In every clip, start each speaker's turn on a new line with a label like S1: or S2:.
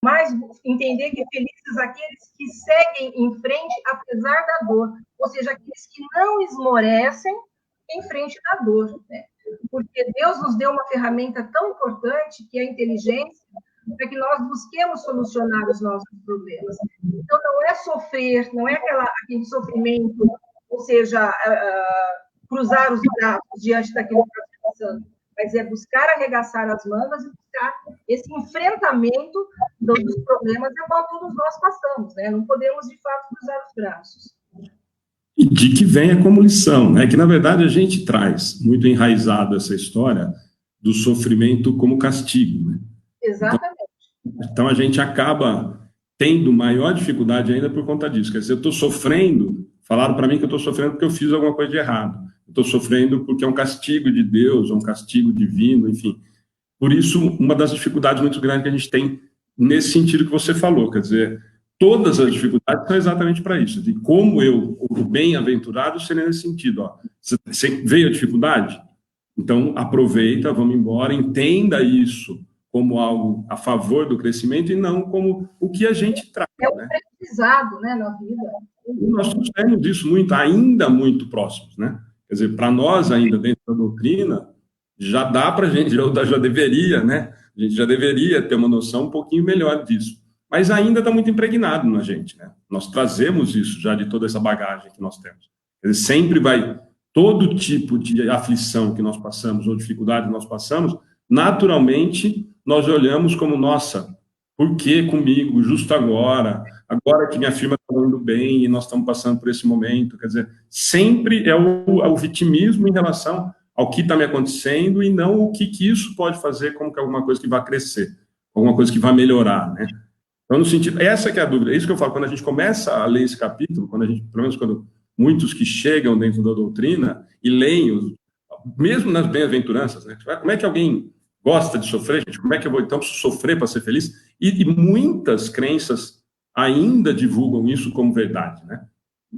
S1: mais entender que felizes aqueles que seguem em frente apesar da dor, ou seja, aqueles que não esmorecem em frente da dor, né? Porque Deus nos deu uma ferramenta tão importante que é a inteligência, para que nós busquemos solucionar os nossos problemas. Então, não é sofrer, não é aquele sofrimento, ou seja, cruzar os braços diante daquilo que está passando, mas é buscar arregaçar as mangas e buscar esse enfrentamento dos problemas em qual todos nós passamos, né? Não podemos, de fato, cruzar os braços.
S2: E de que venha como lição, né? Que, na verdade, a gente traz muito enraizado essa história do sofrimento como castigo, né?
S1: Exatamente.
S2: Então, a gente acaba tendo maior dificuldade ainda por conta disso. Quer dizer, eu estou sofrendo, falaram para mim que eu estou sofrendo porque eu fiz alguma coisa de errado. Eu estou sofrendo porque é um castigo de Deus, é um castigo divino, enfim. Por isso, uma das dificuldades muito grandes que a gente tem nesse sentido que você falou, quer dizer, todas as dificuldades são exatamente para isso, de como eu, o bem-aventurado, seria nesse sentido. Ó, você veio a dificuldade? Então, aproveita, vamos embora, entenda isso como algo a favor do crescimento e não como o que a gente traz.
S1: É um aprendizado, né, na vida.
S2: Nós temos isso ainda muito próximos, né? Quer dizer, para nós ainda dentro da doutrina, já dá para a gente, já deveria, né? A gente já deveria ter uma noção um pouquinho melhor disso. Mas ainda está muito impregnado na gente, né? Nós trazemos isso já de toda essa bagagem que nós temos. Quer dizer, sempre vai, todo tipo de aflição que nós passamos, ou dificuldade que nós passamos, naturalmente nós olhamos como, nossa, por que comigo, justo agora que minha firma está indo bem e nós estamos passando por esse momento? Quer dizer, sempre é o vitimismo em relação ao que está me acontecendo e não o que isso pode fazer como que alguma coisa que vai crescer, alguma coisa que vai melhorar, né? Então, no sentido, essa que é a dúvida, é isso que eu falo, quando a gente começa a ler esse capítulo, quando a gente, pelo menos quando muitos que chegam dentro da doutrina e leem, mesmo nas bem-aventuranças, né? Como é que alguém gosta de sofrer, gente? Como é que eu vou, então, sofrer para ser feliz? E muitas crenças ainda divulgam isso como verdade, né?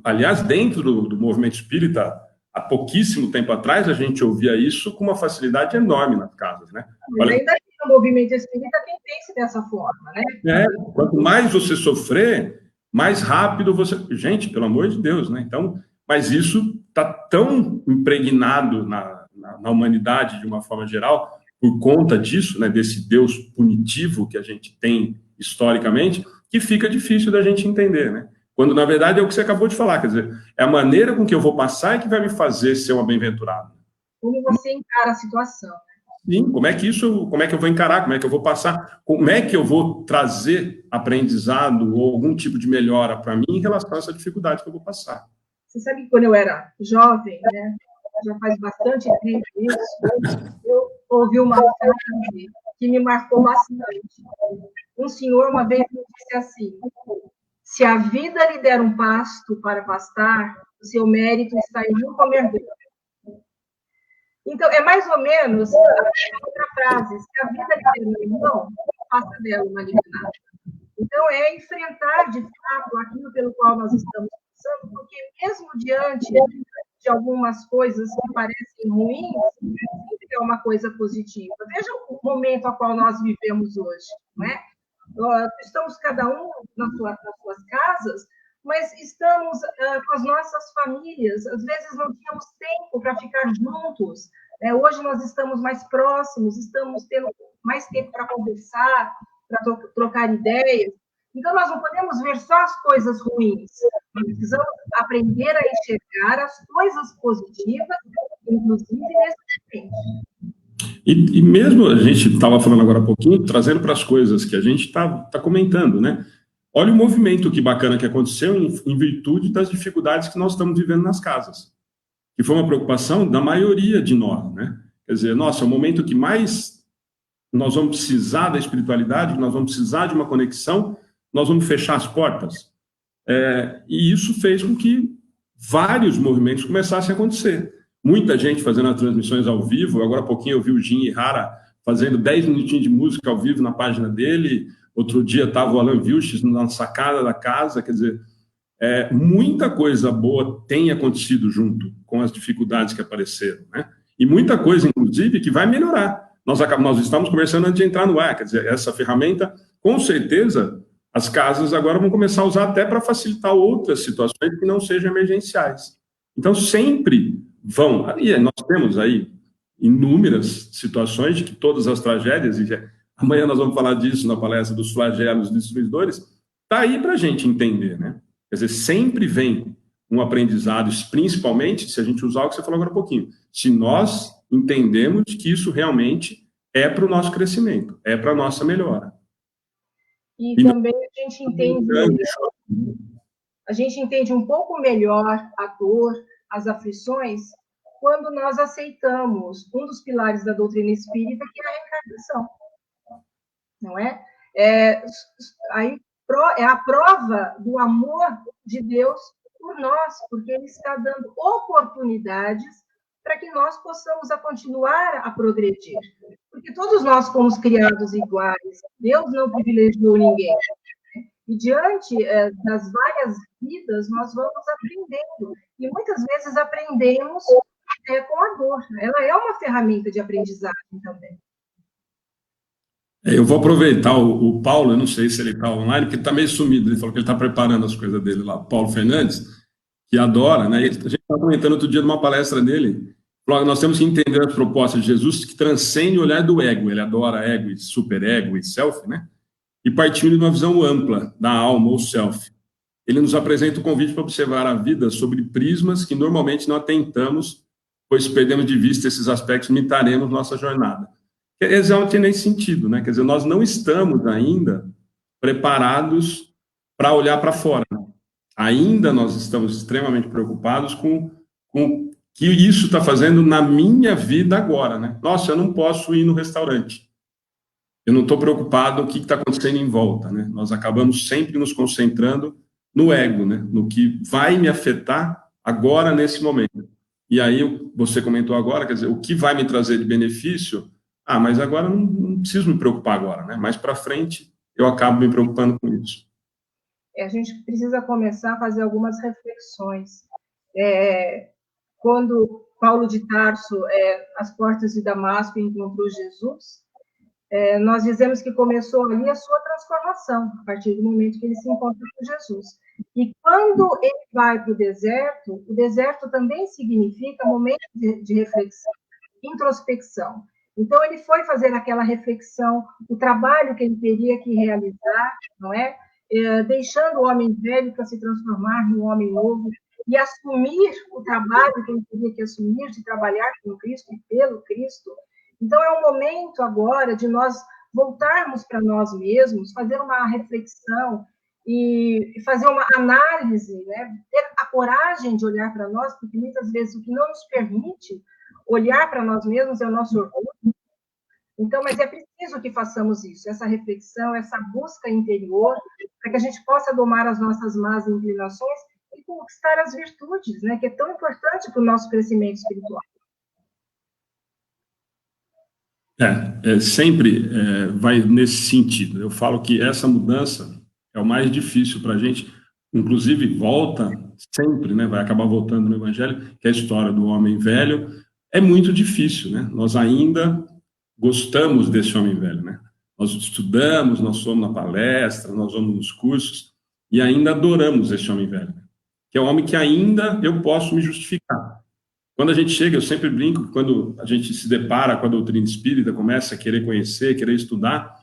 S2: Aliás, dentro do movimento espírita, há pouquíssimo tempo atrás, a gente ouvia isso com uma facilidade enorme nas casas, né?
S1: Mas ainda tem no movimento espírita quem pense dessa forma, né?
S2: Quanto mais você sofrer, mais rápido você... Gente, pelo amor de Deus, né? Então, mas isso está tão impregnado na humanidade, de uma forma geral, por conta disso, né, desse Deus punitivo que a gente tem historicamente, que fica difícil da gente entender, né? Quando, na verdade, é o que você acabou de falar, quer dizer, é a maneira com que eu vou passar que vai me fazer ser uma bem-aventurada.
S1: Como você encara a situação, né?
S2: Sim, como é que eu vou encarar, como é que eu vou passar, como é que eu vou trazer aprendizado ou algum tipo de melhora para mim em relação a essa dificuldade que eu vou passar.
S1: Você sabe que quando eu era jovem, né, já faz bastante tempo isso, eu ouvi uma frase que me marcou bastante. Um senhor uma vez me disse assim: se a vida lhe der um pasto para pastar, o seu mérito está em não comer dele. Então, é mais ou menos a outra frase: se a vida lhe der um limão, faça dela uma limonada. Então, é enfrentar, de fato, aquilo pelo qual nós estamos passando, porque mesmo diante de algumas coisas que parecem ruins, sempre é uma coisa positiva. Veja o momento a qual nós vivemos hoje, não é? Estamos cada um nas suas casas, mas estamos com as nossas famílias. Às vezes não tínhamos tempo para ficar juntos. Hoje nós estamos mais próximos, estamos tendo mais tempo para conversar, para trocar ideias. Então, nós não podemos ver só as coisas ruins. Nós precisamos aprender a enxergar as coisas positivas, inclusive nesse momento.
S2: E mesmo a gente estava falando agora há pouquinho, trazendo para as coisas que a gente está comentando, né? Olha o movimento que bacana que aconteceu em virtude das dificuldades que nós estamos vivendo nas casas. Que foi uma preocupação da maioria de nós, né? Quer dizer, nossa, é o momento que mais nós vamos precisar da espiritualidade, nós vamos precisar de uma conexão, nós vamos fechar as portas. E isso fez com que vários movimentos começassem a acontecer. Muita gente fazendo as transmissões ao vivo. Agora há pouquinho eu vi o Jim Ihara fazendo 10 minutinhos de música ao vivo na página dele. Outro dia estava o Alan Vilches na sacada da casa. Quer dizer, muita coisa boa tem acontecido junto com as dificuldades que apareceram, né? E muita coisa, inclusive, que vai melhorar. Nós estamos conversando antes de entrar no ar. Quer dizer, essa ferramenta com certeza, as casas agora vão começar a usar até para facilitar outras situações que não sejam emergenciais. Então, sempre vão. E nós temos aí inúmeras situações de que todas as tragédias, e amanhã nós vamos falar disso na palestra dos flagelos destruidores, está aí para a gente entender, né? Quer dizer, sempre vem um aprendizado, principalmente se a gente usar o que você falou agora um pouquinho, se nós entendemos que isso realmente é para o nosso crescimento, é para a nossa melhora.
S1: E também a gente entende um pouco melhor a dor, as aflições, quando nós aceitamos um dos pilares da doutrina espírita, que é a reencarnação. Não é? É a prova do amor de Deus por nós, porque Ele está dando oportunidades para que nós possamos continuar a progredir. Porque todos nós fomos criados iguais, Deus não privilegiou ninguém. E diante das várias vidas, nós vamos aprendendo. E muitas vezes aprendemos com a dor. Ela é uma ferramenta de aprendizagem também.
S2: Eu vou aproveitar o Paulo, eu não sei se ele está online, porque ele está meio sumido, ele falou que ele está preparando as coisas dele lá, Paulo Fernandes, que adora, né? A gente estava comentando outro dia numa palestra dele, falou, nós temos que entender as propostas de Jesus que transcendem o olhar do ego, ele adora ego e superego e self, né? E partindo de uma visão ampla da alma ou self. Ele nos apresenta o convite para observar a vida sobre prismas que normalmente não atentamos, pois se perdemos de vista esses aspectos, limitaremos nossa jornada. É exatamente nesse sentido, né? Quer dizer, nós não estamos ainda preparados para olhar para fora. Ainda nós estamos extremamente preocupados com o que isso está fazendo na minha vida agora, né? Nossa, eu não posso ir no restaurante. Eu não estou preocupado com o que está acontecendo em volta, né? Nós acabamos sempre nos concentrando no ego, né? No que vai me afetar agora, nesse momento. E aí, você comentou agora, quer dizer, o que vai me trazer de benefício... mas agora não preciso me preocupar agora, né? Mais para frente, eu acabo me preocupando com isso.
S1: A gente precisa começar a fazer algumas reflexões. Quando Paulo de Tarso, às portas de Damasco, encontrou Jesus, nós dizemos que começou ali a sua transformação, a partir do momento que ele se encontra com Jesus. E quando ele vai para o deserto também significa momento de reflexão, introspecção. Então, ele foi fazer aquela reflexão, o trabalho que ele teria que realizar, não é? Deixando o homem velho para se transformar num homem novo e assumir o trabalho que ele teria que assumir, de trabalhar com Cristo e pelo Cristo. Então, é um momento agora de nós voltarmos para nós mesmos, fazer uma reflexão e fazer uma análise, né? Ter a coragem de olhar para nós, porque muitas vezes o que não nos permite olhar para nós mesmos é o nosso orgulho. Então, mas é preciso que façamos isso, essa reflexão, essa busca interior, para que a gente possa domar as nossas más inclinações e conquistar as virtudes, né, que é tão importante para o nosso crescimento espiritual.
S2: Sempre vai nesse sentido. Eu falo que essa mudança é o mais difícil para a gente, inclusive volta sempre, né, vai acabar voltando no Evangelho, que é a história do homem velho. É muito difícil, né? Nós ainda gostamos desse homem velho, né? Nós estudamos, nós somos na palestra, nós vamos nos cursos e ainda adoramos esse homem velho, que é um homem que ainda eu posso me justificar. Quando a gente chega, eu sempre brinco, quando a gente se depara com a doutrina espírita, começa a querer conhecer, querer estudar,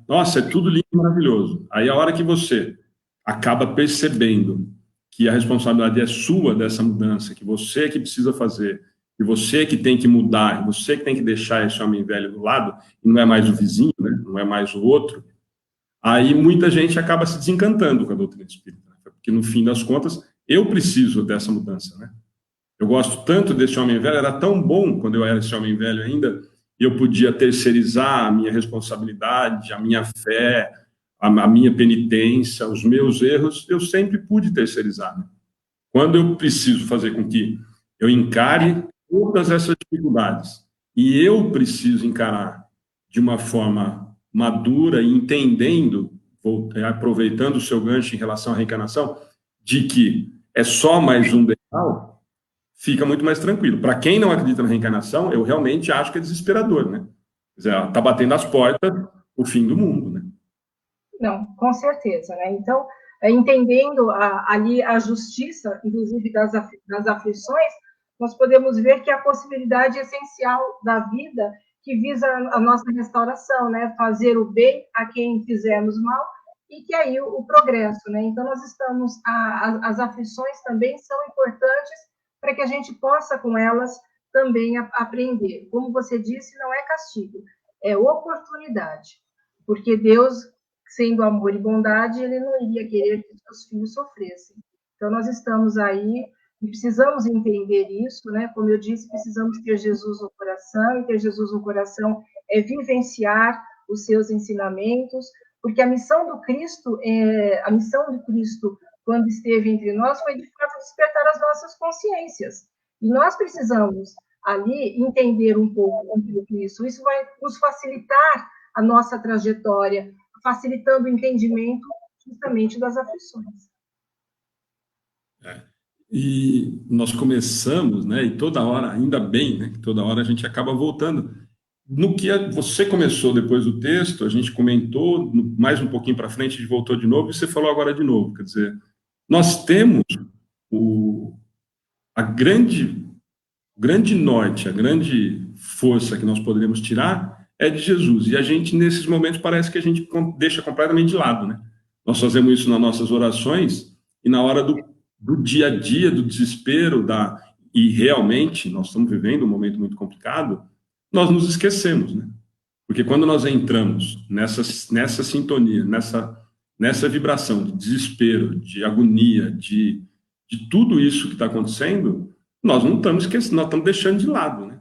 S2: nossa, é tudo lindo e maravilhoso. Aí a hora que você acaba percebendo que a responsabilidade é sua dessa mudança, que você é que precisa fazer, que você é que tem que mudar, você que tem que deixar esse homem velho do lado, e não é mais o vizinho, né? Não é mais o outro, aí muita gente acaba se desencantando com a doutrina espírita, né? Porque no fim das contas, eu preciso dessa mudança, né? Eu gosto tanto desse homem velho, era tão bom quando eu era esse homem velho ainda, e eu podia terceirizar a minha responsabilidade, a minha fé, a minha penitência, os meus erros, eu sempre pude terceirizar, né? Quando eu preciso fazer com que eu encare todas essas dificuldades, e eu preciso encarar de uma forma madura e entendendo, aproveitando o seu gancho em relação à reencarnação, de que é só mais um degrau, fica muito mais tranquilo. Para quem não acredita na reencarnação, eu realmente acho que é desesperador, né? Quer dizer, está batendo as portas o fim do mundo, né?
S1: Não, com certeza, né? Então, entendendo ali a justiça, inclusive das aflições, nós podemos ver que é a possibilidade essencial da vida que visa a nossa restauração, né? Fazer o bem a quem fizermos mal e que aí o progresso, né? Então, nós estamos, as aflições também são importantes para que a gente possa, com elas, também aprender. Como você disse, não é castigo, é oportunidade, porque Deus, sendo amor e bondade, ele não iria querer que os seus filhos sofressem. Então, nós estamos aí e precisamos entender isso, né? Como eu disse, precisamos ter Jesus no coração, e ter Jesus no coração é vivenciar os seus ensinamentos, porque a missão do Cristo, quando esteve entre nós, foi de fato despertar as nossas consciências. E nós precisamos ali entender um pouco isso. Isso vai nos facilitar a nossa trajetória, facilitando o entendimento justamente das aflições.
S2: E nós começamos, né, e toda hora, ainda bem, né, que toda hora a gente acaba voltando. No que você começou depois do texto, a gente comentou, mais um pouquinho para frente, a gente voltou de novo, e você falou agora de novo. Quer dizer, nós temos a grande norte, a grande força que nós poderíamos tirar é de Jesus. E a gente, nesses momentos, parece que a gente deixa completamente de lado, né? Nós fazemos isso nas nossas orações e na hora do dia a dia, do desespero, e realmente nós estamos vivendo um momento muito complicado, nós nos esquecemos, né? Porque quando nós entramos nessa sintonia, nessa vibração de desespero, de agonia, de tudo isso que está acontecendo, nós não estamos esquecendo, nós estamos deixando de lado, né?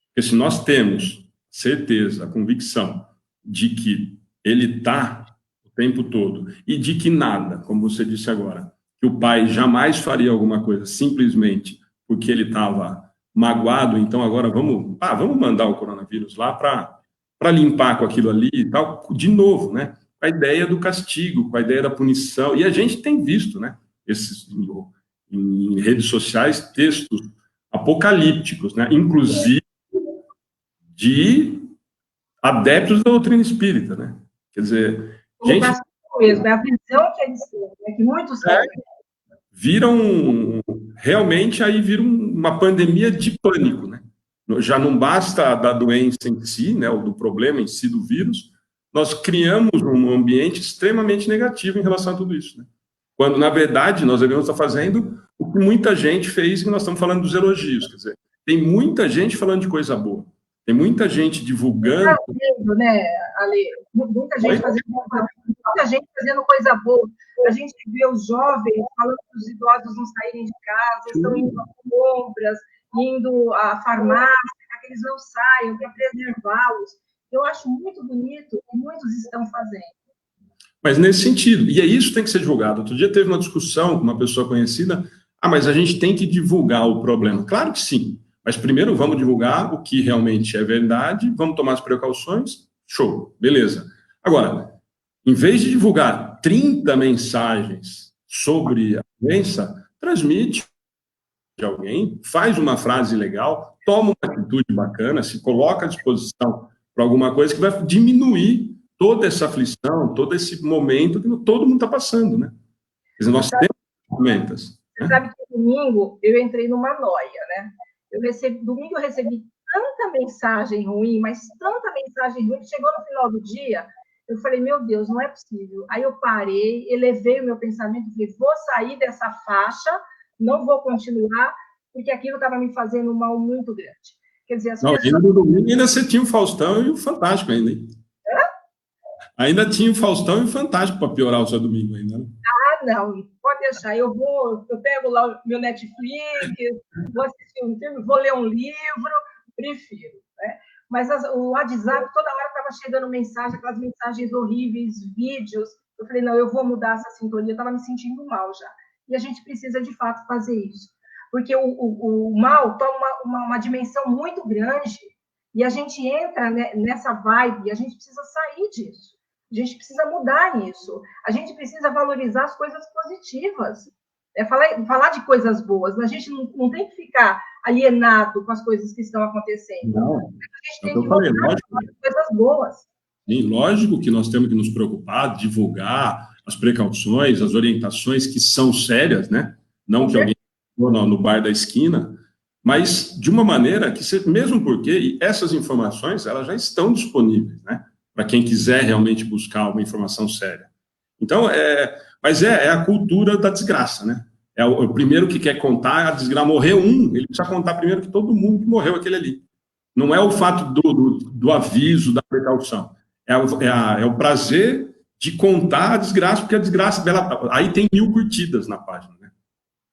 S2: Porque se nós temos certeza, a convicção de que ele está o tempo todo e de que nada, como você disse agora, que o pai jamais faria alguma coisa simplesmente porque ele estava magoado, então agora vamos mandar o coronavírus lá para limpar com aquilo ali e tal, de novo, né? Com a ideia do castigo, com a ideia da punição. E a gente tem visto, né? Em redes sociais, textos apocalípticos, né? Inclusive de adeptos da doutrina espírita, né? Quer dizer,
S1: gente... mesmo, é a visão que eles têm, né? Que muitos têm.
S2: Realmente aí vira uma pandemia de pânico, né? Já não basta da doença em si, né, ou do problema em si do vírus, nós criamos um ambiente extremamente negativo em relação a tudo isso, né? Quando, na verdade, nós devemos estar fazendo o que muita gente fez, que nós estamos falando dos elogios, quer dizer, tem muita gente falando de coisa boa, tem muita gente divulgando...
S1: Vendo, né, Ale? Muita gente fazendo coisa boa. A gente vê os jovens falando que os idosos não saírem de casa, estão indo a compras, indo à farmácia, para que eles não saiam, para preservá-los. Eu acho muito bonito o que muitos estão fazendo.
S2: Mas nesse sentido, e é isso que tem que ser divulgado. Outro dia teve uma discussão com uma pessoa conhecida, mas a gente tem que divulgar o problema. Claro que sim, mas primeiro vamos divulgar o que realmente é verdade, vamos tomar as precauções, show, beleza. Agora, em vez de divulgar 30 mensagens sobre a doença, transmite de alguém, faz uma frase legal, toma uma atitude bacana, se coloca à disposição para alguma coisa que vai diminuir toda essa aflição, todo esse momento que todo mundo está passando, né? Quer dizer, nós temos ferramentas.
S1: Você sabe que domingo eu entrei numa noia, né? Domingo eu recebi tanta mensagem ruim, mas tanta mensagem ruim, que chegou no final do dia, eu falei, meu Deus, não é possível. Aí eu parei, elevei o meu pensamento, falei, vou sair dessa faixa, não vou continuar, porque aquilo estava me fazendo um mal muito grande. Quer dizer, as pessoas...
S2: Ainda no domingo ainda você tinha o Faustão e o Fantástico ainda, hein? Ainda tinha o Faustão e o Fantástico para piorar o seu domingo ainda, né?
S1: Não, pode deixar. Eu pego lá o meu Netflix, vou assistir um filme, vou ler um livro, prefiro, né? Mas o WhatsApp, toda hora estava chegando mensagem, aquelas mensagens horríveis, vídeos. Eu falei, não, eu vou mudar essa sintonia, eu estava me sentindo mal já. E a gente precisa, de fato, fazer isso. Porque o mal toma uma dimensão muito grande e a gente entra nessa vibe e a gente precisa sair disso. A gente precisa mudar isso. A gente precisa valorizar as coisas positivas. Falar de coisas boas. A gente não tem que ficar alienado com as coisas que estão acontecendo.
S2: Não.
S1: A gente tem que mostrar as coisas boas.
S2: E lógico que nós temos que nos preocupar, divulgar as precauções, as orientações que são sérias, né? Não que alguém no bar da esquina, mas de uma maneira que, mesmo porque essas informações elas já estão disponíveis, né? Para quem quiser realmente buscar uma informação séria. Então, mas é a cultura da desgraça, né? É o primeiro que quer contar a desgraça. Morreu um, ele precisa contar primeiro que todo mundo que morreu aquele ali. Não é o fato do aviso, da precaução. É o prazer de contar a desgraça, porque a desgraça dela. Aí tem 1000 curtidas na página, né?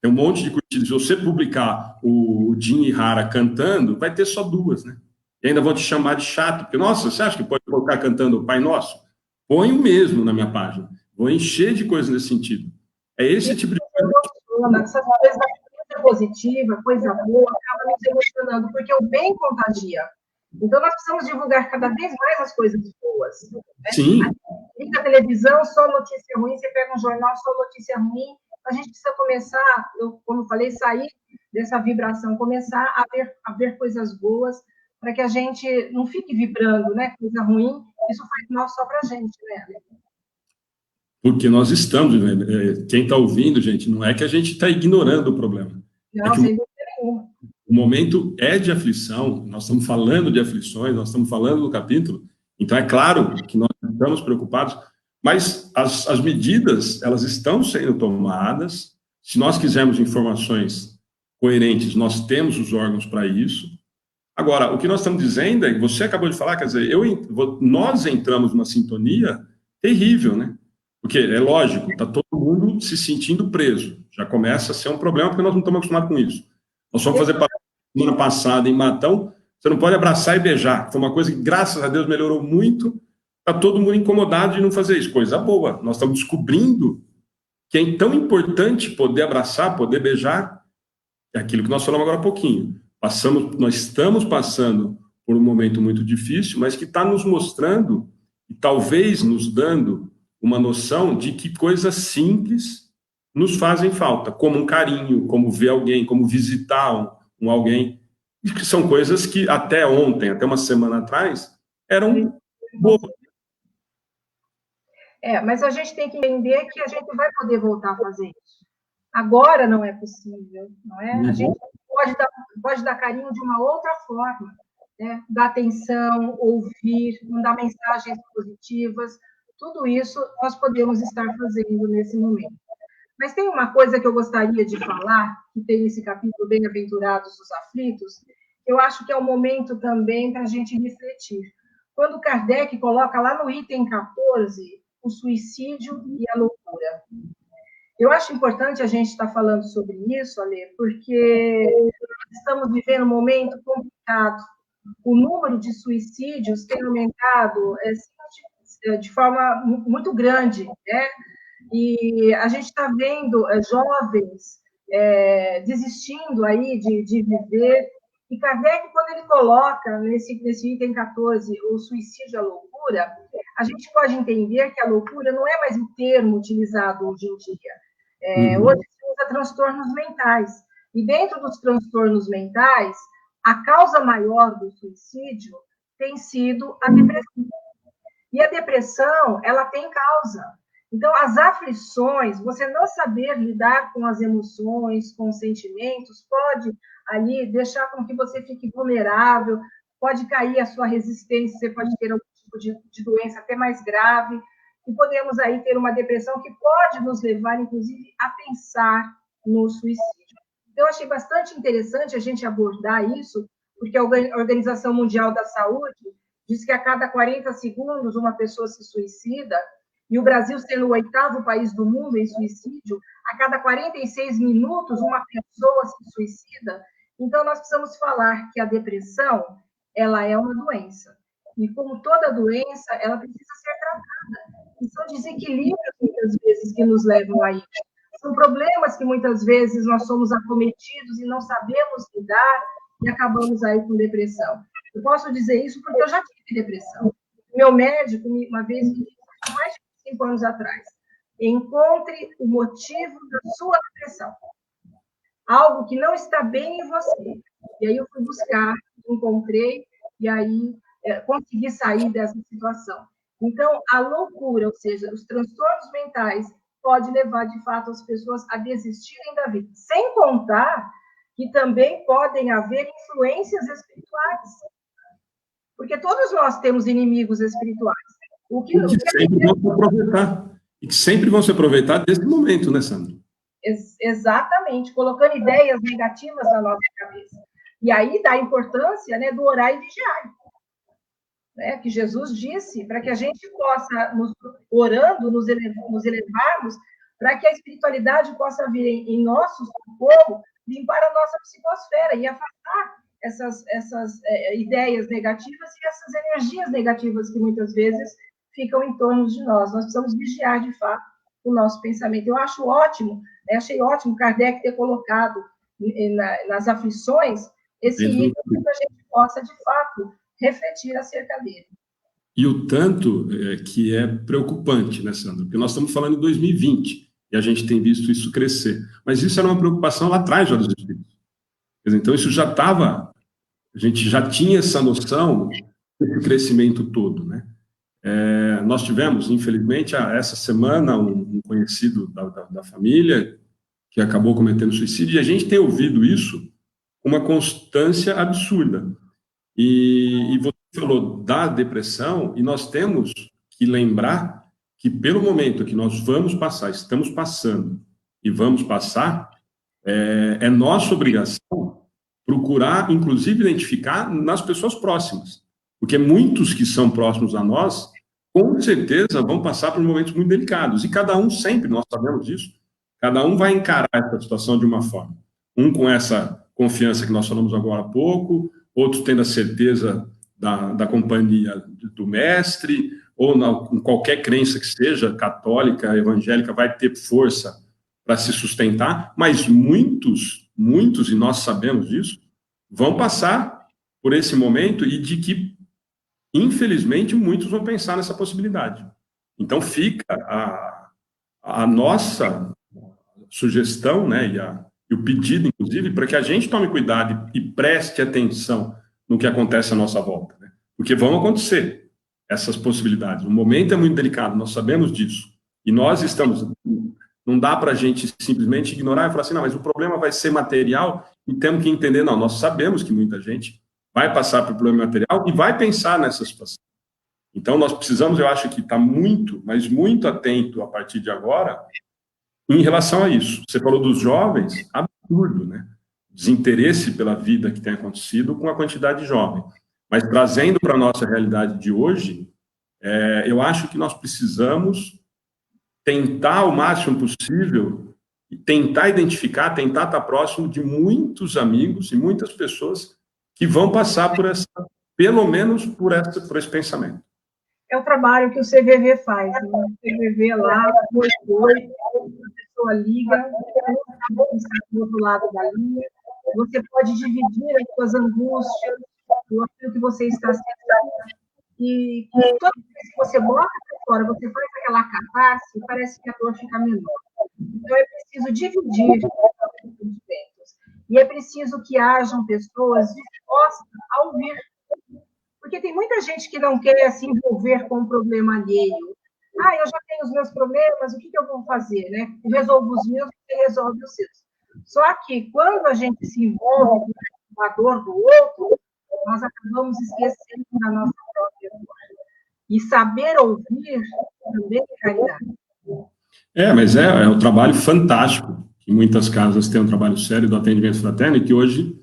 S2: Tem um monte de curtidas. Se você publicar o Jim e Hara cantando, vai ter só 2, né? E ainda vão te chamar de chato, porque, nossa, você acha que pode colocar cantando o Pai Nosso? Põe o mesmo na minha página. Vou encher de coisas nesse sentido. É esse tipo de coisa.
S1: Essa coisa positiva, coisa boa, acaba nos emocionando, porque o bem contagia. Então, nós precisamos divulgar cada vez mais as coisas boas. Né?
S2: Sim.
S1: Liga a televisão, só notícia ruim, você pega um jornal, só notícia ruim. A gente precisa começar, como eu falei, sair dessa vibração, começar a ver coisas boas, para que a gente não fique vibrando, né? Coisa ruim, isso faz mal só para a gente, né?
S2: Porque nós estamos, quem está ouvindo, gente, não é que a gente está ignorando o problema.
S1: Não,
S2: é que o momento é de aflição, nós estamos falando de aflições, nós estamos falando do capítulo, então é claro que nós estamos preocupados, mas as medidas, elas estão sendo tomadas, se nós quisermos informações coerentes, nós temos os órgãos para isso. Agora, o que nós estamos dizendo é que você acabou de falar, quer dizer, nós entramos numa sintonia terrível, né? Porque é lógico, está todo mundo se sentindo preso. Já começa a ser um problema, porque nós não estamos acostumados com isso. Nós fomos fazer semana passada em Matão, você não pode abraçar e beijar. Foi uma coisa que, graças a Deus, melhorou muito. Está todo mundo incomodado de não fazer isso. Coisa boa. Nós estamos descobrindo que é tão importante poder abraçar, poder beijar. É aquilo que nós falamos agora há pouquinho. Nós estamos passando por um momento muito difícil, mas que está nos mostrando e talvez nos dando uma noção de que coisas simples nos fazem falta, como um carinho, como ver alguém, como visitar alguém, e que são coisas que até ontem, até uma semana atrás, eram bobas.
S1: Mas a gente tem que entender que a gente vai poder voltar a fazer isso. Agora não é possível, não é? A gente pode dar carinho de uma outra forma, né? Dar atenção, ouvir, mandar mensagens positivas, tudo isso nós podemos estar fazendo nesse momento. Mas tem uma coisa que eu gostaria de falar, que tem nesse capítulo Bem-aventurados os aflitos, eu acho que é um momento também para a gente refletir. Quando Kardec coloca lá no item 14, o suicídio e a loucura. Eu acho importante a gente estar falando sobre isso, Ale, porque estamos vivendo um momento complicado. O número de suicídios tem aumentado de forma muito grande, né? E a gente está vendo jovens desistindo aí de viver. E Kardec, quando ele coloca nesse item 14 o suicídio e a loucura, a gente pode entender que a loucura não é mais o termo utilizado hoje em dia. Hoje se usa transtornos mentais. E dentro dos transtornos mentais, a causa maior do suicídio tem sido a depressão. E a depressão, ela tem causa. Então, as aflições, você não saber lidar com as emoções, com os sentimentos, pode ali deixar com que você fique vulnerável, pode cair a sua resistência, você pode ter algum tipo de doença até mais grave, e podemos aí ter uma depressão que pode nos levar, inclusive, a pensar no suicídio. Então, eu achei bastante interessante a gente abordar isso, porque a Organização Mundial da Saúde diz que a cada 40 segundos uma pessoa se suicida, e o Brasil sendo o 8º país do mundo em suicídio, a cada 46 minutos uma pessoa se suicida. Então, nós precisamos falar que a depressão, ela é uma doença. E como toda doença, ela precisa ser tratada. E são desequilíbrios, muitas vezes, que nos levam a isso. São problemas que, muitas vezes, nós somos acometidos e não sabemos lidar e acabamos aí com depressão. Eu posso dizer isso porque eu já tive depressão. Meu médico, uma vez, me disse, mais de 5 anos atrás, encontre o motivo da sua depressão. Algo que não está bem em você. E aí eu fui buscar, encontrei, e aí consegui sair dessa situação. Então, a loucura, ou seja, os transtornos mentais, pode levar, de fato, as pessoas a desistirem da vida. Sem contar que também podem haver influências espirituais. Porque todos nós temos inimigos espirituais.
S2: E que sempre vão se aproveitar desse momento, né, Sandra?
S1: Exatamente, colocando ideias negativas na nossa cabeça. E aí dá a importância, né, do orar e vigiar. Né, que Jesus disse, para que a gente possa, orando, nos elevarmos, para que a espiritualidade possa vir em nosso socorro, limpar a nossa psicosfera e afastar essas ideias negativas e essas energias negativas que muitas vezes ficam em torno de nós. Nós precisamos vigiar, de fato, o nosso pensamento. Eu acho ótimo, achei ótimo Kardec ter colocado nas aflições esse item para que a gente possa, de fato, refletir acerca dele.
S2: E o tanto que é preocupante, né, Sandra? Porque nós estamos falando em 2020 e a gente tem visto isso crescer. Mas isso era uma preocupação lá atrás já dos espíritos. Então, isso já estava... A gente já tinha essa noção desse crescimento todo, né? Nós tivemos, infelizmente, essa semana, um conhecido da família que acabou cometendo suicídio, e a gente tem ouvido isso com uma constância absurda. E você falou da depressão, e nós temos que lembrar que, pelo momento que nós vamos passar, estamos passando e vamos passar, é nossa obrigação procurar, inclusive, identificar nas pessoas próximas. Porque muitos que são próximos a nós, com certeza, vão passar por momentos muito delicados. E cada um sempre, nós sabemos disso, cada um vai encarar essa situação de uma forma. Um com essa confiança que nós falamos agora há pouco, outros tendo a certeza da companhia do mestre, ou com qualquer crença que seja, católica, evangélica, vai ter força para se sustentar, mas muitos, e nós sabemos disso, vão passar por esse momento e de que, infelizmente, muitos vão pensar nessa possibilidade. Então, fica a nossa sugestão, né, e o pedido, inclusive, para que a gente tome cuidado e preste atenção no que acontece à nossa volta, né? Porque vão acontecer essas possibilidades. O momento é muito delicado, nós sabemos disso. E nós estamos... Não dá para a gente simplesmente ignorar e falar assim, não, mas o problema vai ser material e temos que entender, não, nós sabemos que muita gente vai passar por problema material e vai pensar nessa situação. Então, nós precisamos, eu acho que estar muito, mas muito atento a partir de agora em relação a isso. Você falou dos jovens, absurdo, né? Desinteresse pela vida que tem acontecido com a quantidade de jovens. Mas trazendo para a nossa realidade de hoje, eu acho que nós precisamos tentar o máximo possível, tentar identificar, tentar estar próximo de muitos amigos e muitas pessoas que vão passar por essa, pelo menos por esse pensamento.
S1: É o trabalho que o CVV faz, né? O CVV lá, a pessoa liga, está do outro lado da linha, você pode dividir as suas angústias, aquilo que você está sentindo, e toda vez que você bota para fora, você faz aquela catarse, parece que a dor fica menor. Então, é preciso dividir os sentimentos. E é preciso que hajam pessoas dispostas a ouvir. Porque tem muita gente que não quer se envolver com um problema alheio. Eu já tenho os meus problemas, o que eu vou fazer? Né? Eu resolvo os meus, você resolve os seus. Só que, quando a gente se envolve com a dor do outro, nós acabamos esquecendo da nossa própria dor. E saber ouvir também é caridade.
S2: Mas é um trabalho fantástico, que muitas casas têm um trabalho sério do atendimento fraterno, e que hoje,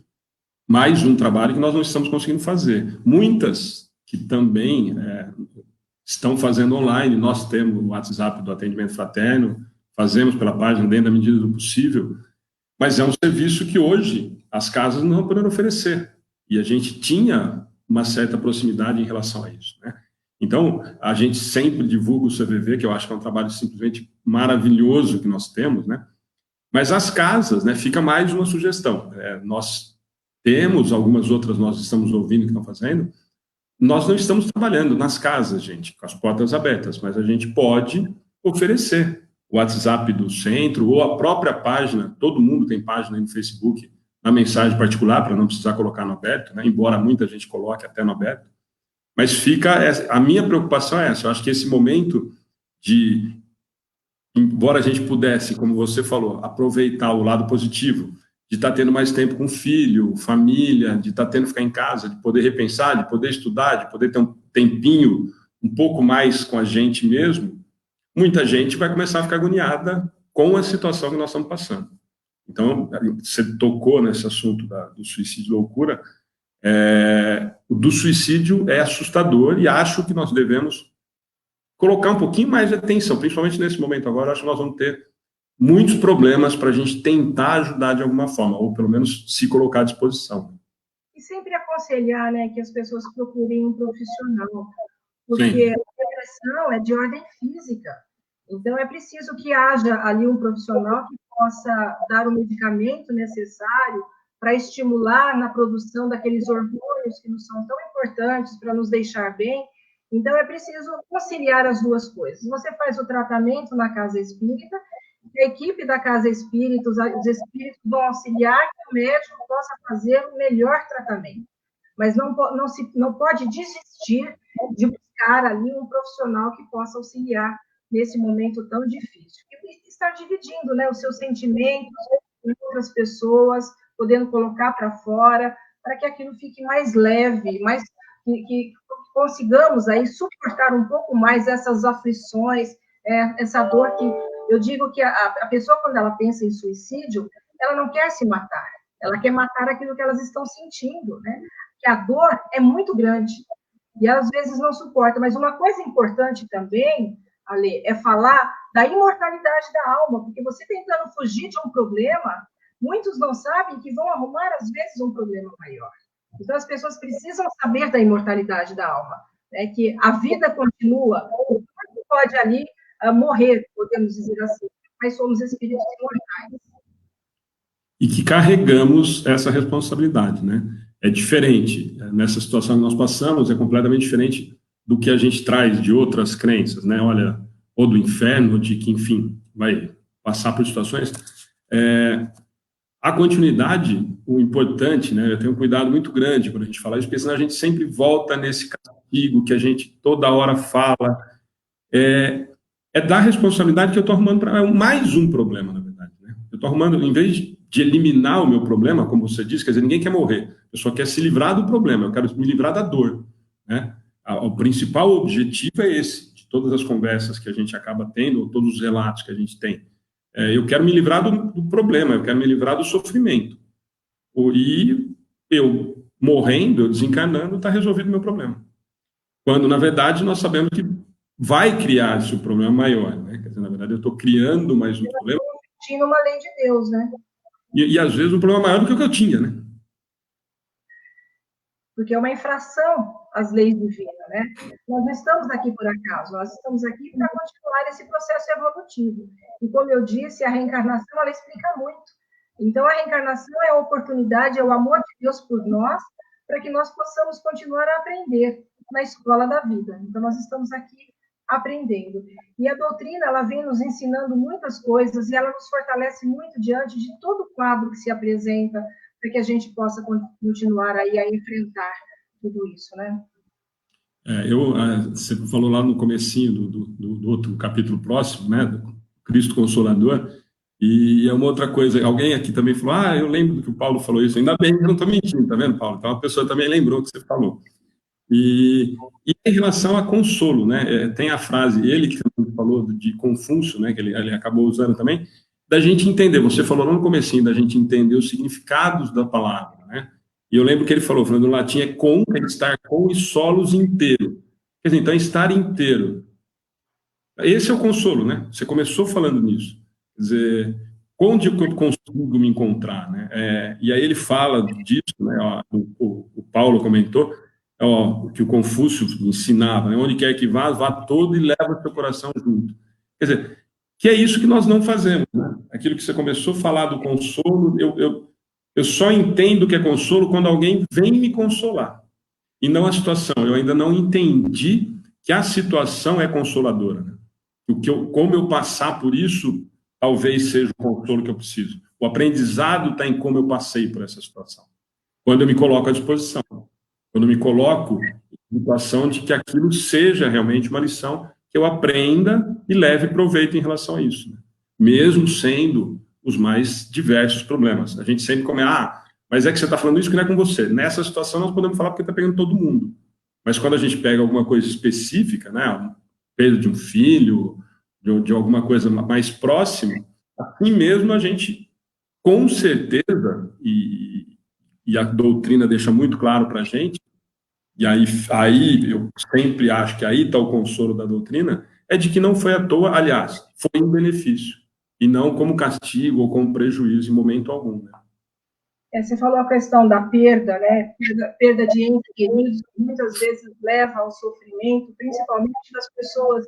S2: mais um trabalho que nós não estamos conseguindo fazer. Muitas que também estão fazendo online, nós temos o WhatsApp do atendimento fraterno, fazemos pela página dentro da medida do possível, mas é um serviço que hoje as casas não podem oferecer. E a gente tinha uma certa proximidade em relação a isso, né? Então, a gente sempre divulga o CVV, que eu acho que é um trabalho simplesmente maravilhoso que nós temos, né? Mas as casas, né, fica mais uma sugestão. Nós temos algumas outras, nós estamos ouvindo que estão fazendo, nós não estamos trabalhando nas casas, gente, com as portas abertas, mas a gente pode oferecer o WhatsApp do centro ou a própria página, todo mundo tem página aí no Facebook, na mensagem particular, para não precisar colocar no aberto, né? Embora muita gente coloque até no aberto. Mas a minha preocupação é essa. Eu acho que esse momento de, embora a gente pudesse, como você falou, aproveitar o lado positivo, de estar tendo mais tempo com o filho, família, de estar tendo que ficar em casa, de poder repensar, de poder estudar, de poder ter um tempinho um pouco mais com a gente mesmo, muita gente vai começar a ficar agoniada com a situação que nós estamos passando. Então, você tocou nesse assunto do suicídio loucura. O do suicídio é assustador e acho que nós devemos colocar um pouquinho mais de atenção, principalmente nesse momento agora. Acho que nós vamos ter muitos problemas para a gente tentar ajudar de alguma forma, ou pelo menos se colocar à disposição.
S1: E sempre aconselhar, né, que as pessoas procurem um profissional, porque
S2: Sim.
S1: a depressão é de ordem física. Então, é preciso que haja ali um profissional que possa dar o medicamento necessário para estimular na produção daqueles hormônios que nos são tão importantes para nos deixar bem. Então, é preciso conciliar as duas coisas. Você faz o tratamento na casa espírita, a equipe da casa espírita, os espíritos vão auxiliar que o médico possa fazer o melhor tratamento. Mas não pode desistir de buscar ali um profissional que possa auxiliar nesse momento tão difícil. E estar dividindo, né, os seus sentimentos com outras pessoas, podendo colocar para fora, para que aquilo fique mais leve, mais que consigamos aí suportar um pouco mais essas aflições, essa dor que eu digo que a pessoa, quando ela pensa em suicídio, ela não quer se matar, ela quer matar aquilo que elas estão sentindo, né? Que a dor é muito grande e às vezes não suporta. Mas uma coisa importante também, Ale, é falar da imortalidade da alma, porque você tentando fugir de um problema, muitos não sabem que vão arrumar, às vezes, um problema maior. Então, as pessoas precisam saber da imortalidade da alma, né? Que a vida continua, o corpo pode ali morrer, podemos dizer assim, mas somos espíritos imortais.
S2: E que carregamos essa responsabilidade, né? É diferente. Nessa situação que nós passamos, é completamente diferente do que a gente traz de outras crenças, né? Olha, ou do inferno, de que, enfim, vai passar por situações. A continuidade, o importante, né? Eu tenho um cuidado muito grande quando a gente fala isso, porque senão a gente sempre volta nesse castigo que a gente toda hora fala. É da responsabilidade que eu estou arrumando para mais um problema, na verdade, né? Eu estou arrumando, em vez de eliminar o meu problema, como você disse, quer dizer, ninguém quer morrer, eu só quero se livrar do problema, eu quero me livrar da dor, né? O principal objetivo é esse, de todas as conversas que a gente acaba tendo, ou todos os relatos que a gente tem. Eu quero me livrar do problema, eu quero me livrar do sofrimento. E eu morrendo, eu desencarnando, está resolvido o meu problema. Quando, na verdade, nós sabemos que vai criar-se um problema maior, né? Quer dizer, na verdade, eu estou criando mais um problema.
S1: Tinha uma lei de Deus, né?
S2: E, às vezes, um problema maior do que o que eu tinha, né?
S1: Porque é uma infração às leis divinas, né? Nós não estamos aqui por acaso, nós estamos aqui para continuar esse processo evolutivo. E, como eu disse, a reencarnação, ela explica muito. Então, a reencarnação é a oportunidade, é o amor de Deus por nós, para que nós possamos continuar a aprender na escola da vida. Então, nós estamos aqui aprendendo. E a doutrina, ela vem nos ensinando muitas coisas e ela nos fortalece muito diante de todo o quadro que se apresenta, para que a gente possa continuar aí a enfrentar tudo isso, né?
S2: Você falou lá no comecinho do outro capítulo próximo, né, do Cristo Consolador, e é uma outra coisa, alguém aqui também falou, eu lembro do que o Paulo falou isso, ainda bem que eu não estou mentindo, tá vendo, Paulo? Então a pessoa também lembrou o que você falou. E em relação a consolo, né, tem a frase, ele que falou de Confúcio, né, que ele acabou usando também, da gente entender, você falou lá no comecinho, da gente entender os significados da palavra, né? E eu lembro que ele falou no latim é estar com e solos inteiro. Quer dizer, então, estar inteiro. Esse é o consolo, né? Você começou falando nisso. Quer dizer, onde eu consigo me encontrar, né? E aí ele fala disso, né? O Paulo comentou, o que o Confúcio ensinava, né? Onde quer que vá, vá todo e leva o seu coração junto. Quer dizer, que é isso que nós não fazemos, né? Aquilo que você começou a falar do consolo, eu só entendo que é consolo quando alguém vem me consolar, e não a situação. Eu ainda não entendi que a situação é consoladora, né? Como eu passar por isso, talvez seja o consolo que eu preciso. O aprendizado está em como eu passei por essa situação. Quando eu me coloco à disposição. Quando eu me coloco situação de que aquilo seja realmente uma lição que eu aprenda e leve proveito em relação a isso, né? Mesmo sendo os mais diversos problemas. A gente sempre come, mas é que você está falando isso que não é com você. Nessa situação nós podemos falar porque está pegando todo mundo. Mas quando a gente pega alguma coisa específica, né, perda de um filho, de alguma coisa mais próxima, assim mesmo a gente, com certeza, e a doutrina deixa muito claro para a gente, e aí eu sempre acho que aí está o consolo da doutrina, é de que não foi à toa, aliás, foi um benefício, e não como castigo ou como prejuízo em momento algum, né?
S1: Você falou a questão da perda, né? Perda de entes queridos, que muitas vezes leva ao sofrimento, principalmente das pessoas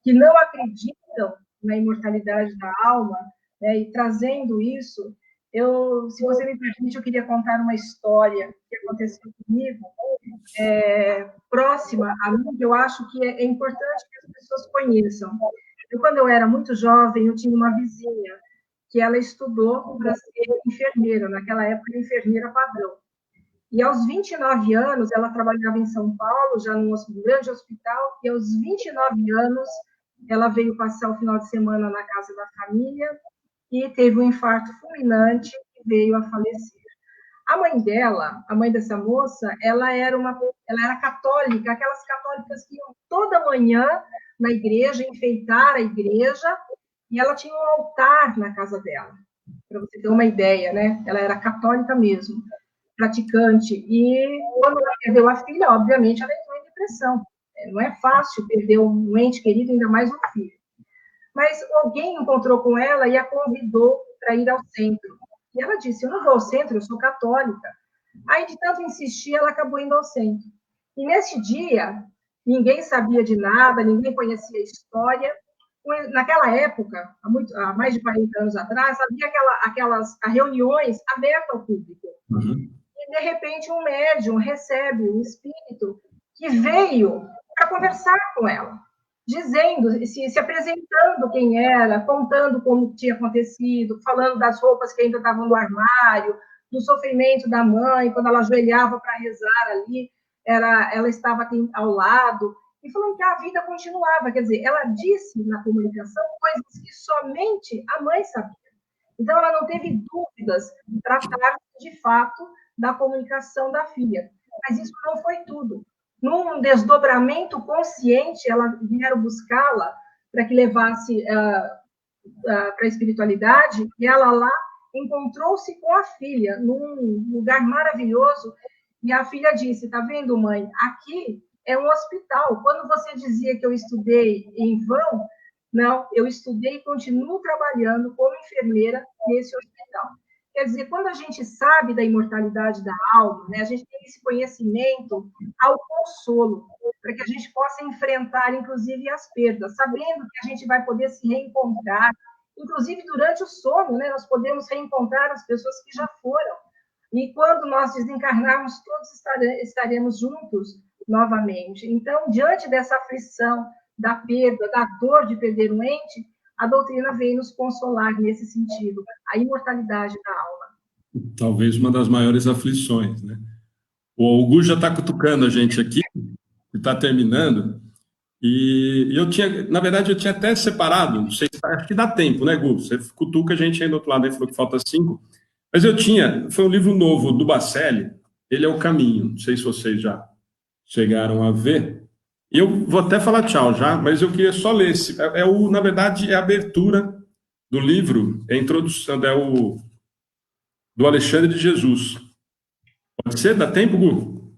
S1: que não acreditam na imortalidade da alma, né? E trazendo isso, se você me permite, eu queria contar uma história que aconteceu comigo, próxima a mim, que eu acho que é importante que as pessoas conheçam. Quando eu era muito jovem, eu tinha uma vizinha que ela estudou para ser enfermeira, naquela época, enfermeira padrão. E aos 29 anos, ela trabalhava em São Paulo, já num grande hospital, e aos 29 anos, ela veio passar o final de semana na casa da família e teve um infarto fulminante e veio a falecer. A mãe dela, a mãe dessa moça, ela era católica, aquelas católicas que iam toda manhã na igreja, enfeitar a igreja, e ela tinha um altar na casa dela, para você ter uma ideia, né? Ela era católica mesmo, praticante. E quando ela perdeu a filha, obviamente, ela entrou em depressão. Não é fácil perder um ente querido, ainda mais um filho. Mas alguém encontrou com ela e a convidou para ir ao centro. E ela disse, eu não vou ao centro, eu sou católica. Aí, de tanto insistir, ela acabou indo ao centro. E nesse dia, ninguém sabia de nada, ninguém conhecia a história. Naquela época, há mais de 40 anos atrás, havia aquelas reuniões abertas ao público.
S2: Uhum.
S1: E, de repente, um médium recebe um espírito que veio para conversar com ela, dizendo, se apresentando quem era, contando como tinha acontecido, falando das roupas que ainda estavam no armário, do sofrimento da mãe, quando ela ajoelhava para rezar ali, ela estava aqui ao lado, e falando que a vida continuava. Quer dizer, ela disse na comunicação coisas que somente a mãe sabia. Então, ela não teve dúvidas em tratar, de fato, da comunicação da filha. Mas isso não foi tudo. Num desdobramento consciente, vieram buscá-la para que levasse para a espiritualidade, e ela lá encontrou-se com a filha, num lugar maravilhoso, e a filha disse, está vendo, mãe, aqui é um hospital. Quando você dizia que eu estudei em vão, não, eu estudei e continuo trabalhando como enfermeira nesse hospital. Quer dizer, quando a gente sabe da imortalidade da alma, né, a gente tem esse conhecimento ao consolo, para que a gente possa enfrentar, inclusive, as perdas, sabendo que a gente vai poder se reencontrar, inclusive durante o sono, né, nós podemos reencontrar as pessoas que já foram. E quando nós desencarnarmos, todos estaremos juntos novamente. Então, diante dessa aflição, da perda, da dor de perder um ente, a doutrina vem nos consolar nesse sentido, a imortalidade da alma.
S2: Talvez uma das maiores aflições, né? O Augusto já está cutucando a gente aqui, que está terminando, e eu tinha, na verdade, eu tinha até separado, não sei, acho que dá tempo, né, Gu? Você cutuca a gente aí do outro lado, aí falou que falta 5, mas foi um livro novo do Bacelli, ele é O Caminho, não sei se vocês já chegaram a ver. Eu vou até falar tchau já, mas eu queria só ler esse. Na verdade, é a abertura do livro, é a introdução, do Alexandre de Jesus. Pode ser? Dá tempo, Gu?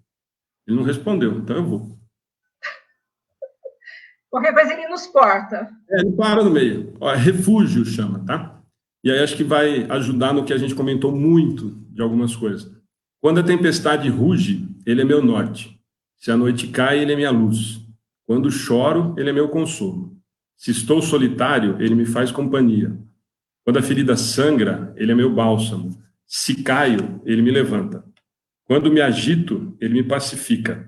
S2: Ele não respondeu, então eu vou.
S1: Qualquer coisa ele nos corta.
S2: Ele para no meio. Ó, Refúgio chama, tá? E aí acho que vai ajudar no que a gente comentou muito de algumas coisas. Quando a tempestade ruge, ele é meu norte. Se a noite cai, ele é minha luz. Quando choro, ele é meu consolo. Se estou solitário, ele me faz companhia. Quando a ferida sangra, ele é meu bálsamo. Se caio, ele me levanta. Quando me agito, ele me pacifica.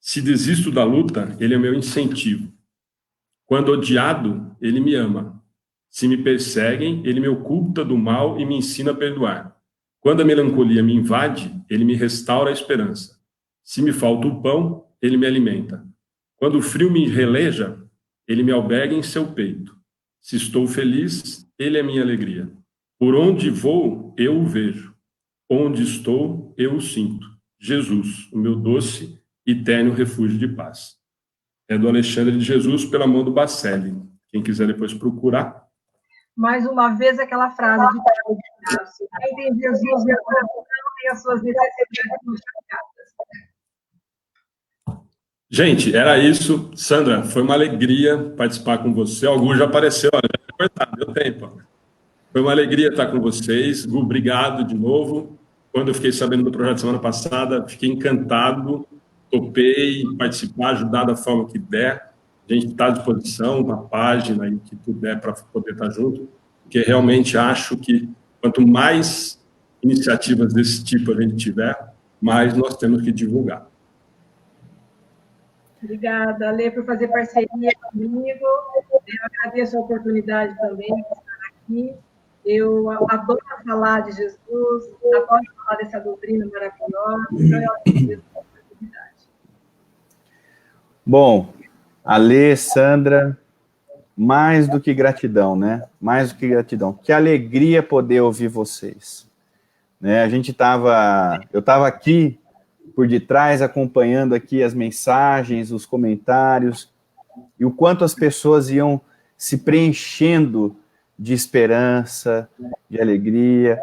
S2: Se desisto da luta, ele é meu incentivo. Quando odiado, ele me ama. Se me perseguem, ele me oculta do mal e me ensina a perdoar. Quando a melancolia me invade, ele me restaura a esperança. Se me falta o pão, ele me alimenta. Quando o frio me releja, ele me alberga em seu peito. Se estou feliz, ele é minha alegria. Por onde vou, eu o vejo. Onde estou, eu o sinto. Jesus, o meu doce e terno refúgio de paz. É do Alexandre de Jesus, pela mão do Bacelli. Quem quiser depois procurar.
S1: Mais uma vez, aquela frase de Paulo de Tarso: quem tem Jesus no coração tem as suas necessidades chateadas.
S2: Gente, era isso. Sandra, foi uma alegria participar com você. O Gu já apareceu, olha, já cortado, deu tempo. Foi uma alegria estar com vocês. Gu, obrigado de novo. Quando eu fiquei sabendo do projeto semana passada, fiquei encantado, topei participar, ajudar da forma que der. A gente está à disposição na página e que puder para poder estar junto, porque realmente acho que quanto mais iniciativas desse tipo a gente tiver, mais nós temos que divulgar.
S1: Obrigada, Lê, por fazer parceria comigo. Eu agradeço a oportunidade também de estar aqui. Eu adoro falar de Jesus, adoro falar dessa doutrina maravilhosa, então eu agradeço a oportunidade.
S3: Bom, Alê, Sandra, mais do que gratidão, né? Mais do que gratidão. Que alegria poder ouvir vocês. Né? Eu estava aqui por detrás, acompanhando aqui as mensagens, os comentários, e o quanto as pessoas iam se preenchendo de esperança, de alegria.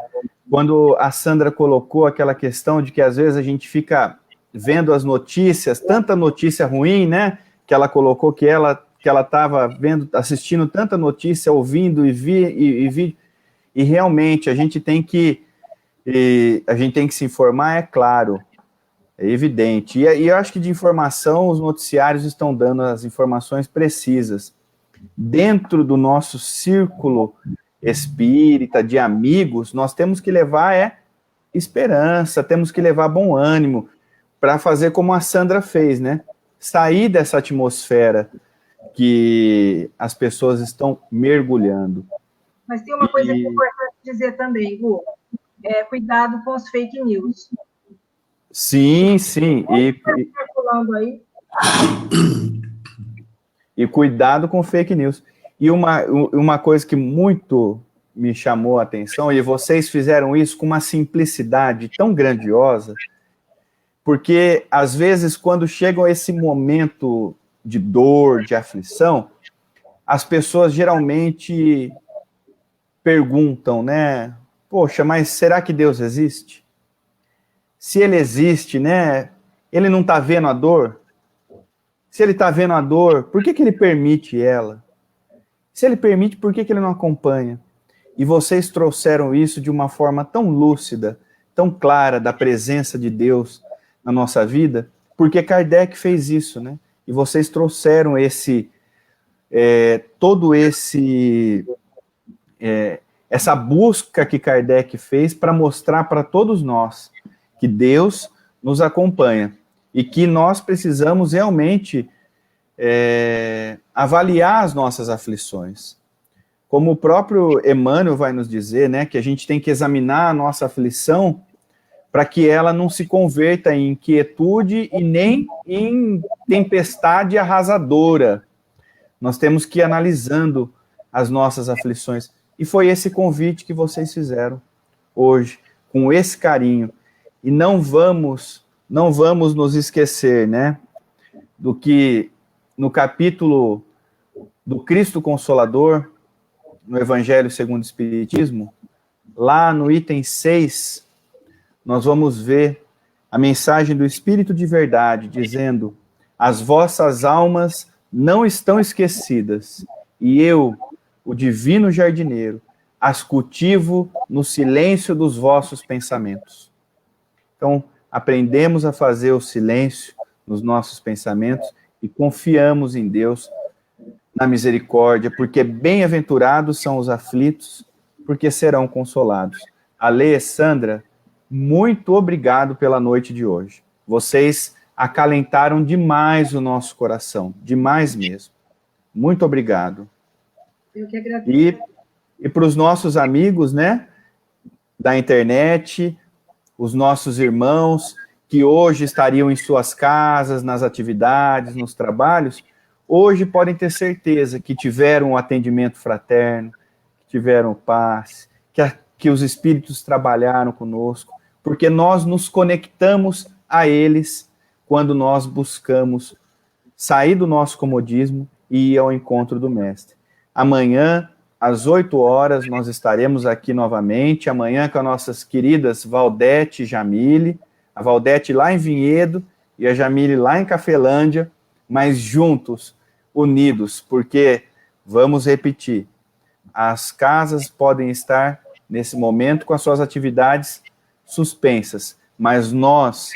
S3: Quando a Sandra colocou aquela questão de que às vezes a gente fica vendo as notícias, tanta notícia ruim, né? Que ela colocou que ela estava assistindo tanta notícia, ouvindo e realmente a gente tem que se informar, é claro. É evidente. E eu acho que de informação, os noticiários estão dando as informações precisas. Dentro do nosso círculo espírita, de amigos, nós temos que levar esperança, temos que levar bom ânimo, para fazer como a Sandra fez, né? Sair dessa atmosfera que as pessoas estão mergulhando.
S1: Mas tem uma coisa que é importante dizer também, Gu. Cuidado com os fake news.
S3: Sim. E cuidado com fake news. E uma coisa que muito me chamou a atenção, e vocês fizeram isso com uma simplicidade tão grandiosa, porque, às vezes, quando chegam esse momento de dor, de aflição, as pessoas geralmente perguntam, né? Poxa, mas será que Deus existe? Se ele existe, né? Ele não está vendo a dor? Se ele está vendo a dor, por que ele permite ela? Se ele permite, por que ele não acompanha? E vocês trouxeram isso de uma forma tão lúcida, tão clara, da presença de Deus na nossa vida, porque Kardec fez isso, né? E vocês trouxeram essa busca que Kardec fez para mostrar para todos nós que Deus nos acompanha e que nós precisamos realmente avaliar as nossas aflições. Como o próprio Emmanuel vai nos dizer, né, que a gente tem que examinar a nossa aflição para que ela não se converta em inquietude e nem em tempestade arrasadora. Nós temos que ir analisando as nossas aflições. E foi esse convite que vocês fizeram hoje, com esse carinho. E não vamos nos esquecer, né, do que no capítulo do Cristo Consolador, no Evangelho segundo o Espiritismo, lá no item 6, nós vamos ver a mensagem do Espírito de Verdade, dizendo: as vossas almas não estão esquecidas, e eu, o divino jardineiro, as cultivo no silêncio dos vossos pensamentos. Então, aprendemos a fazer o silêncio nos nossos pensamentos e confiamos em Deus, na misericórdia, porque bem-aventurados são os aflitos, porque serão consolados. Alê, Sandra, muito obrigado pela noite de hoje. Vocês acalentaram demais o nosso coração, demais mesmo. Muito obrigado.
S1: Eu que agradeço.
S3: E para os nossos amigos, né, da internet, os nossos irmãos que hoje estariam em suas casas, nas atividades, nos trabalhos, hoje podem ter certeza que tiveram um atendimento fraterno, que tiveram paz, que os Espíritos trabalharam conosco, porque nós nos conectamos a eles quando nós buscamos sair do nosso comodismo e ir ao encontro do Mestre. Amanhã, às 8 horas, nós estaremos aqui novamente, amanhã com as nossas queridas Valdete e Jamile, a Valdete lá em Vinhedo e a Jamile lá em Cafelândia, mas juntos, unidos, porque, vamos repetir, as casas podem estar, nesse momento, com as suas atividades suspensas, mas nós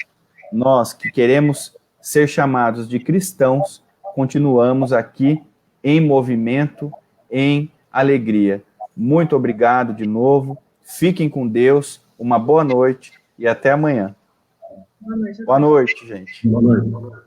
S3: que queremos ser chamados de cristãos, continuamos aqui em movimento, em alegria. Muito obrigado de novo, fiquem com Deus, uma boa noite e até amanhã. Boa noite, gente.
S2: Boa noite.